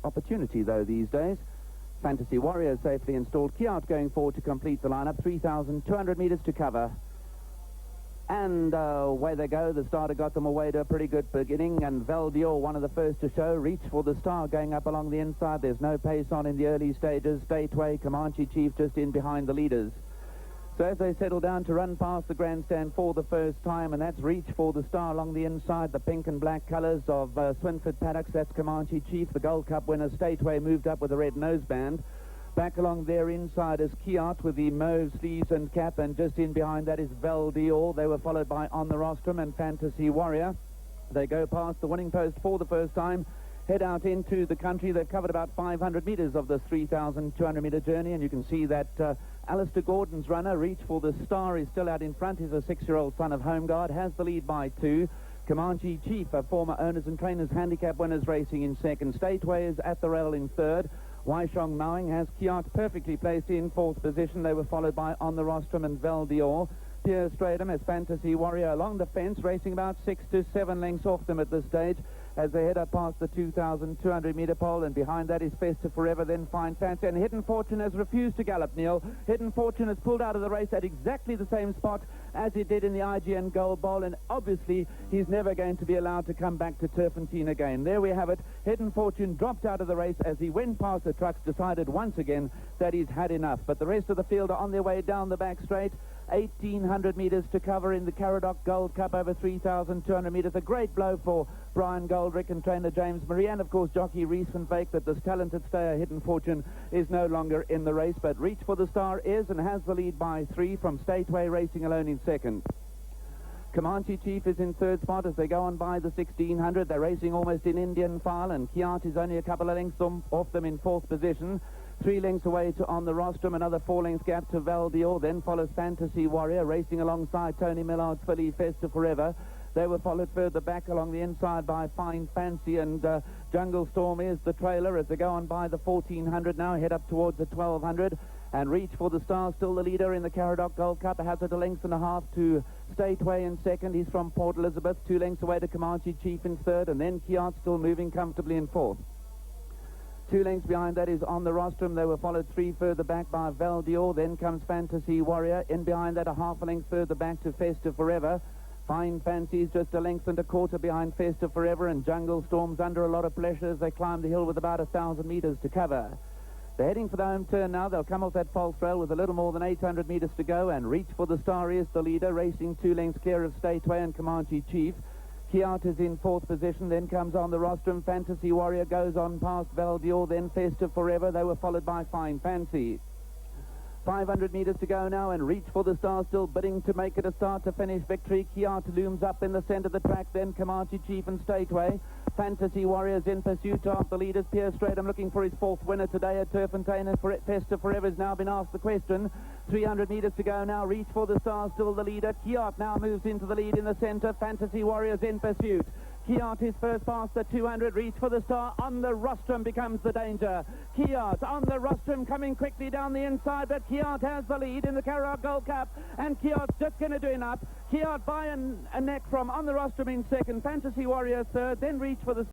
opportunity, though, these days. Fantasy Warrior safely installed. Kiaat going forward to complete the lineup. 3,200 metres to cover. And away they go. The starter got them away to a pretty good beginning. And Valdior, one of the first to show, reach for the star going up along the inside. There's no pace on in the early stages. Stateway, Comanche Chief just in behind the leaders. So as they settle down to run past the grandstand for the first time, and that's reach for the star along the inside, the pink and black colours of Swinford Paddocks, that's Comanche Chief. The Gold Cup winner Stateway moved up with a red noseband. Back along their inside is Kiaat with the mauve sleeves and cap, and just in behind that is Valdior. They were followed by On the Rostrum and Fantasy Warrior. They go past the winning post for the first time, head out into the country. They've covered about 500 metres of the 3,200 metre journey, and you can see that Alistair Gordon's runner, Reach for the Star, is still out in front. He's a 6-year-old son of Home Guard, has the lead by 2. Comanche Chief, a former owners and trainers handicap winners, racing in second. Stateway is at the rail in third. Waishong Mowing has Kiaat perfectly placed in fourth position. They were followed by On the Rostrum and Valdior. Pierre Stradham has Fantasy Warrior along the fence, racing about 6 to 7 lengths off them at this stage as they head up past the 2,200 metre pole, and behind that is Festive Forever, then Fine Fancy, and Hidden Fortune has refused to gallop, Neil. Hidden Fortune has pulled out of the race at exactly the same spot as he did in the IGN Gold Bowl, and obviously he's never going to be allowed to come back to Turpentine again. There we have it. Hidden Fortune dropped out of the race as he went past the trucks, decided once again that he's had enough. But the rest of the field are on their way down the back straight. 1,800 metres to cover in the Caradoc Gold Cup over 3,200 metres. A great blow for Brian Goldrick and trainer James Murray, and of course jockey Reese van Fake, that this talented stayer Hidden Fortune is no longer in the race. But Reach for the Star is and has the lead by 3 from Stateway racing alone in second. Comanche Chief is in third spot as they go on by the 1,600. They're racing almost in Indian file, and Kiaat is only a couple of lengths off them in fourth position. 3 lengths away to On the Rostrum, another 4 lengths gap to Valdior. Then follows Fantasy Warrior, racing alongside Tony Millard's filly Festive Forever. They were followed further back along the inside by Fine Fancy, and Jungle Storm is the trailer as they go on by the 1,400 now, head up towards the 1,200. And Reach for the Star, still the leader in the Caradoc Gold Cup, has it a length and a half to Stateway in second. He's from Port Elizabeth, 2 lengths away to Comanche Chief in third, and then Kiaat still moving comfortably in fourth. 2 lengths behind that is On the Rostrum. They were followed 3 further back by Valdior. Then comes Fantasy Warrior. In behind that, a half a length further back to Festive Forever. Fine Fancies just a length and a quarter behind Festive Forever, and Jungle Storm's under a lot of pressure as they climb the hill with about 1,000 metres to cover. They're heading for the home turn now. They'll come off that false rail with a little more than 800 metres to go, and Reach for the Star is the leader, racing 2 lengths clear of Stateway and Comanche Chief. Kiaat is in fourth position, then comes On the Rostrum. Fantasy Warrior goes on past Valdior, then Festive Forever. They were followed by Fine Fancy. 500 metres to go now, and Reach for the Star still bidding to make it a start to finish victory. Kiaat looms up in the centre of the track, then Comanche Chief and Stateway. Fantasy Warriors in pursuit of the leaders. Pierre Stradham looking for his 4th winner today at Turpentine, and Festive Forever has now been asked the question. 300 metres to go now. Reach for the Star still the leader. Kiaat now moves into the lead in the centre. Fantasy Warriors in pursuit. Kiaat is first past the 200. Reach for the Star. On the Rostrum becomes the danger. Kiaat On the Rostrum coming quickly down the inside, but Kiaat has the lead in the Caradoc Gold Cup, and Kiaat's just going to do enough. Kiaat by a neck from On the Rostrum in second. Fantasy Warrior third, then Reach for the